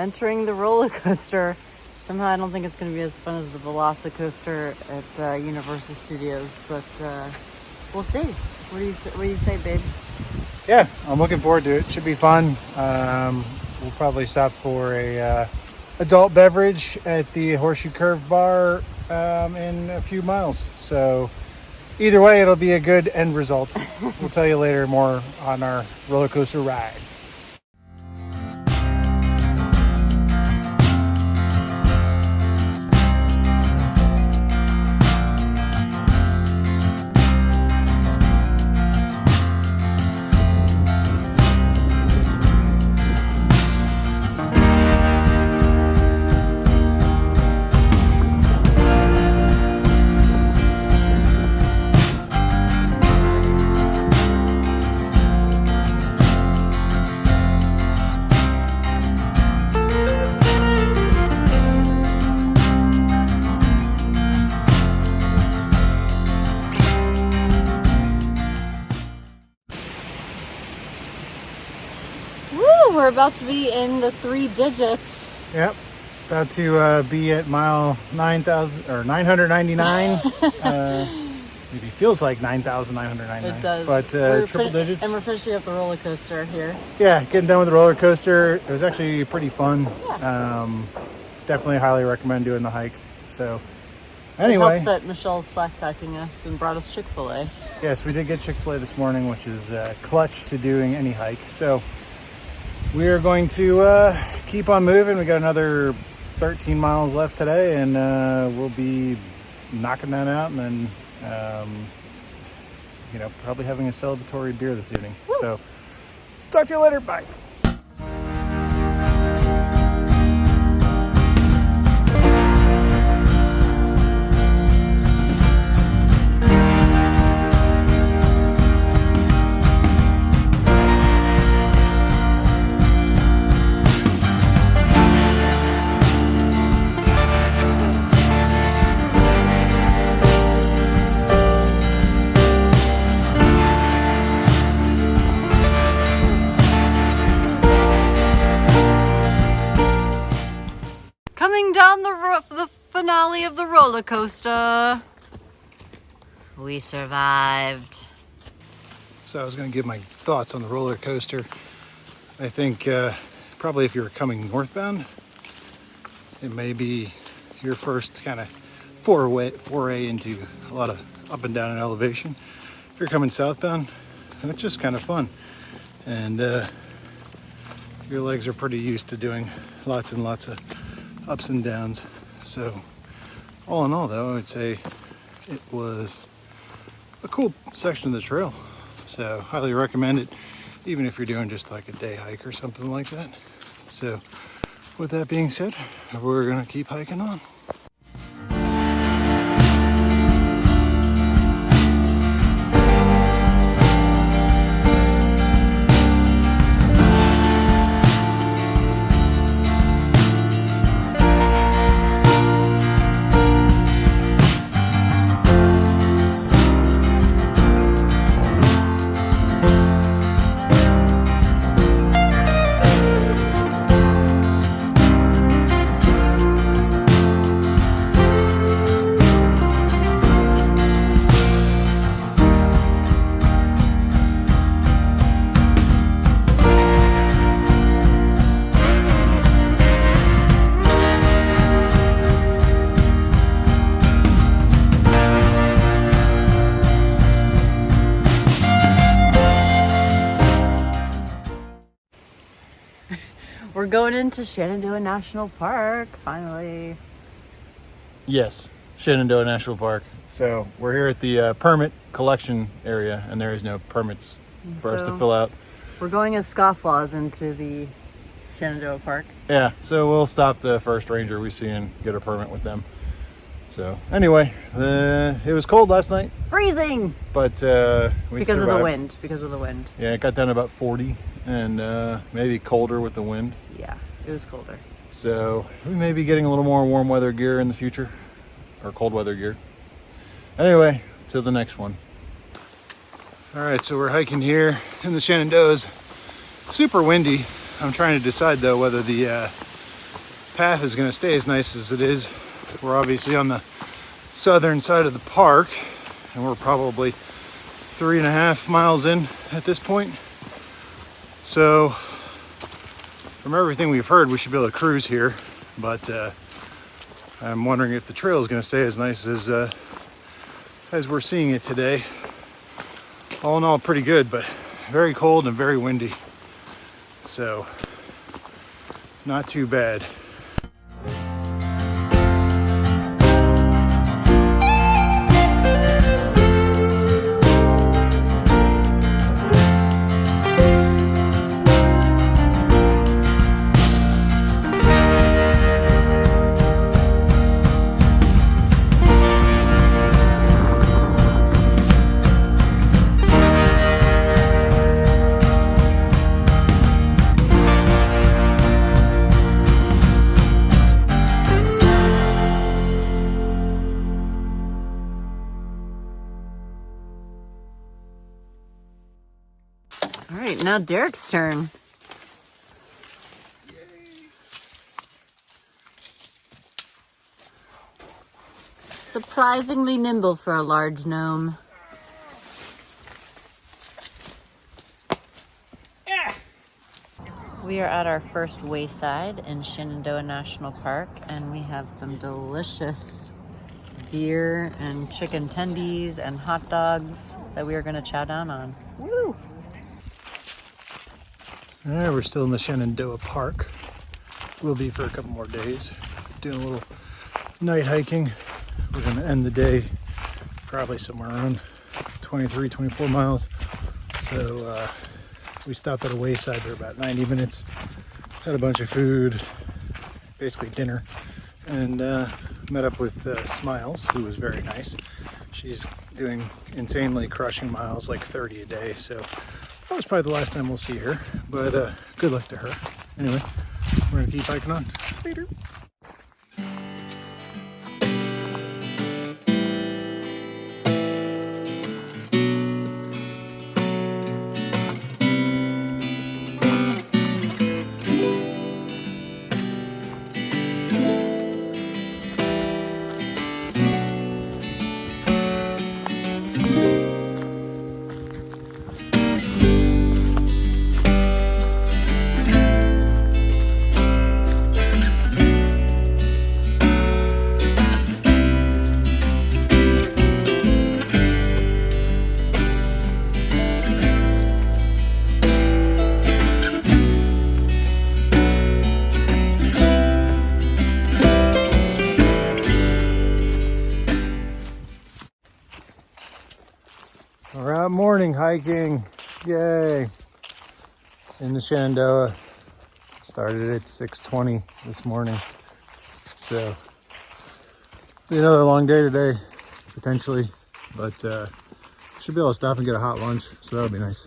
entering the roller coaster. Somehow I don't think it's going to be as fun as the Velocicoaster at Universal Studios, but we'll see. What do you say, babe? Yeah, I'm looking forward to it. Should be fun. We'll probably stop for a adult beverage at the Horseshoe Curve Bar in a few miles. So either way, it'll be a good end result. We'll tell you later more on our roller coaster ride. We're about to be in the 3 digits. Yep, about to be at mile 9,000 or 999. Maybe feels like 9,999. It does. But triple digits. And we're finishing up the roller coaster here. Yeah, getting done with the roller coaster. It was actually pretty fun. Yeah. Definitely highly recommend doing the hike. So anyway. It helps that Michelle's slack packing us and brought us Chick-fil-A. Yes, we did get Chick-fil-A this morning, which is clutch to doing any hike. So we are going to keep on moving. We got another 13 miles left today, and we'll be knocking that out, and then probably having a celebratory beer this evening. Woo. So talk to you later. Bye. Down the finale of the roller coaster. We survived. So I was going to give my thoughts on the roller coaster. I think probably if you're coming northbound, it may be your first kind of foray into a lot of up and down in elevation. If you're coming southbound, it's just kind of fun. And your legs are pretty used to doing lots and lots of ups and downs. So all in all, though, I would say it was a cool section of the trail. So highly recommend it, even if you're doing just like a day hike or something like that. So with that being said, we're gonna keep hiking on. We're going into Shenandoah National Park, finally. Yes, Shenandoah National Park. So we're here at the permit collection area, and there is no permits for us to fill out. We're going as scofflaws into the Shenandoah Park. Yeah, so we'll stop the first ranger we see and get a permit with them. So anyway, it was cold last night. Freezing! But we because survived. Because of the wind. Yeah, it got down to about 40 and maybe colder with the wind. Yeah, it was colder. So we may be getting a little more warm weather gear in the future, or cold weather gear. Anyway, till the next one. All right, so we're hiking here in the Shenandoahs. Super windy. I'm trying to decide though whether the path is going to stay as nice as it is. We're obviously on the southern side of the park, and we're probably 3.5 miles in at this point. So from everything we've heard, we should be able to cruise here, but I'm wondering if the trail is going to stay as nice as we're seeing it today. All in all, pretty good, but very cold and very windy, so not too bad. All right, now Derek's turn. Surprisingly nimble for a large gnome. We are at our first wayside in Shenandoah National Park, and we have some delicious beer and chicken tendies and hot dogs that we are going to chow down on. Woo! All right, we're still in the Shenandoah Park. We'll be for a couple more days, doing a little night hiking. We're going to end the day probably somewhere around 23, 24 miles. So we stopped at a wayside for about 90 minutes, had a bunch of food, basically dinner, and met up with Smiles, who was very nice. She's doing insanely crushing miles, like 30 a day, so that was probably the last time we'll see her, but good luck to her. Anyway, we're gonna keep hiking on. Later. All right, morning hiking, yay! In the Shenandoah, started at 6:20 this morning, so be another long day today, potentially, but should be able to stop and get a hot lunch, so that'll be nice.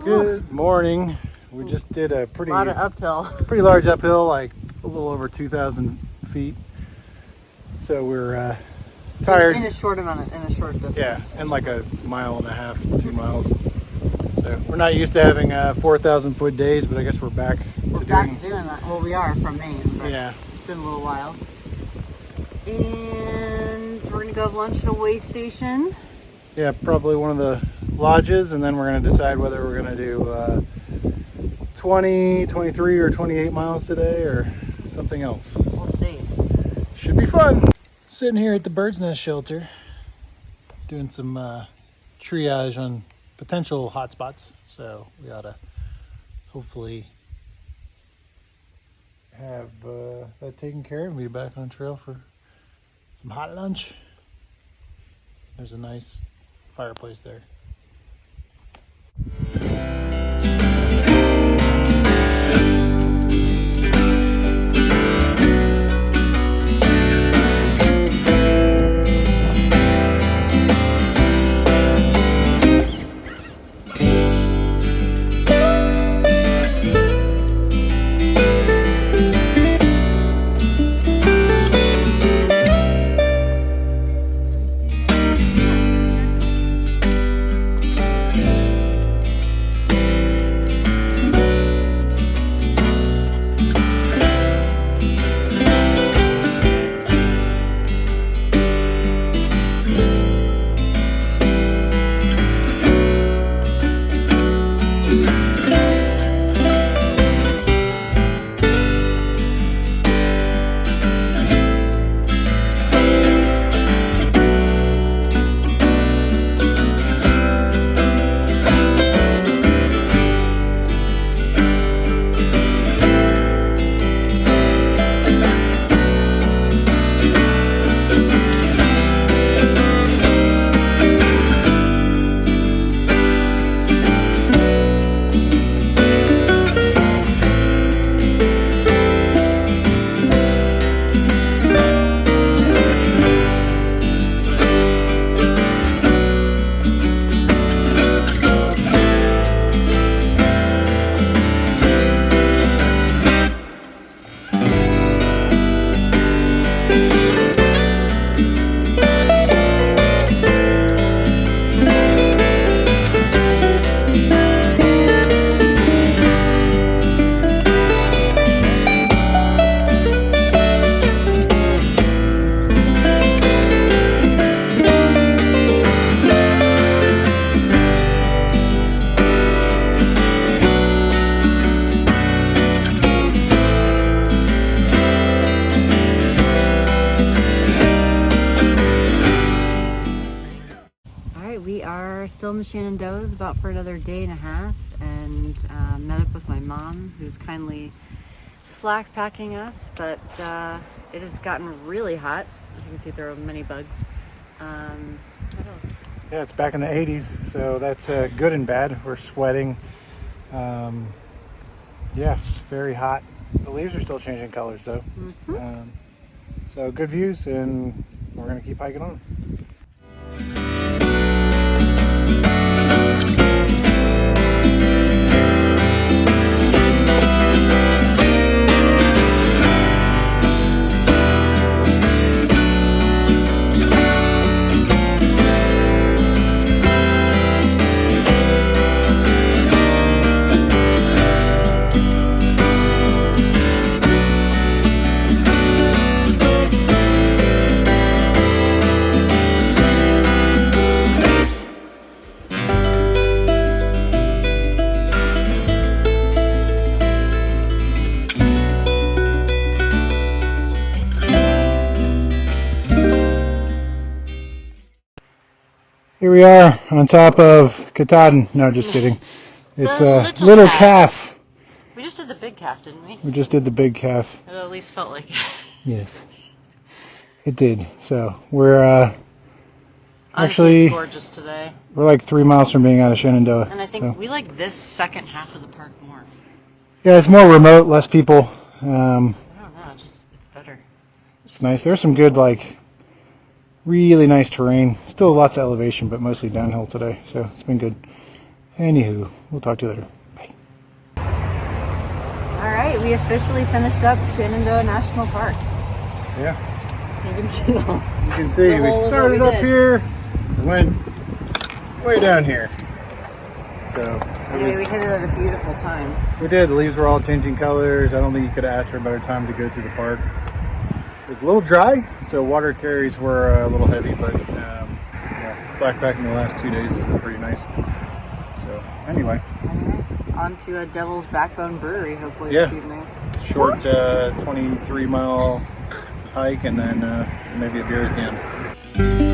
Good morning. We just did a pretty lot of uphill. pretty large uphill, like a little over 2,000 feet. So we're tired. In a short distance. Yeah, and like a mile and a half, 2 miles. So we're not used to having 4,000 foot days, but I guess we're back We're back to doing that. Well, we are from Maine, but Yeah. it's been a little while. And we're gonna go have lunch at a way station. Yeah, probably one of the lodges, and then we're going to decide whether we're going to do 20, 23, or 28 miles today, or something else. We'll see. Should be fun. Sitting here at the bird's nest shelter, doing some triage on potential hotspots. So we ought to hopefully have that taken care of and be back on trail for some hot lunch. There's a nice fireplace there. still in the Shenandoahs about for another day and a half, and met up with my mom, who's kindly slack packing us, but it has gotten really hot. As you can see, there are many bugs. What else? Yeah, it's back in the 80s, so that's good and bad. We're sweating. Yeah, it's very hot. The leaves are still changing colors though. So good views, and we're gonna keep hiking on. Here we are on top of Katahdin. No, just kidding. It's a little calf. We just did the big calf, didn't we? We just did the big calf. It at least felt like it. Yes, it did. So we're Honestly, actually it's gorgeous today. we're like 3 miles from being out of Shenandoah. And I think we like this second half of the park more. Yeah, it's more remote, less people. I don't know, it's better. It's nice. There's some good, like, really nice terrain. Still lots of elevation, but mostly downhill today, so it's been good. Anywho, we'll talk to you later. Bye. All right, we officially finished up Shenandoah National Park. Yeah, You can see the you can see we started up here, went way down here. So we hit it at a beautiful time. we did. The leaves were all changing colors. I don't think you could ask for a better time to go through the park. It's a little dry, so water carries were a little heavy, but yeah, slack packing the last 2 days has been pretty nice. So anyway, On to Devil's Backbone Brewery, hopefully Yeah. this evening. short 23-mile hike, and then maybe a beer at the end.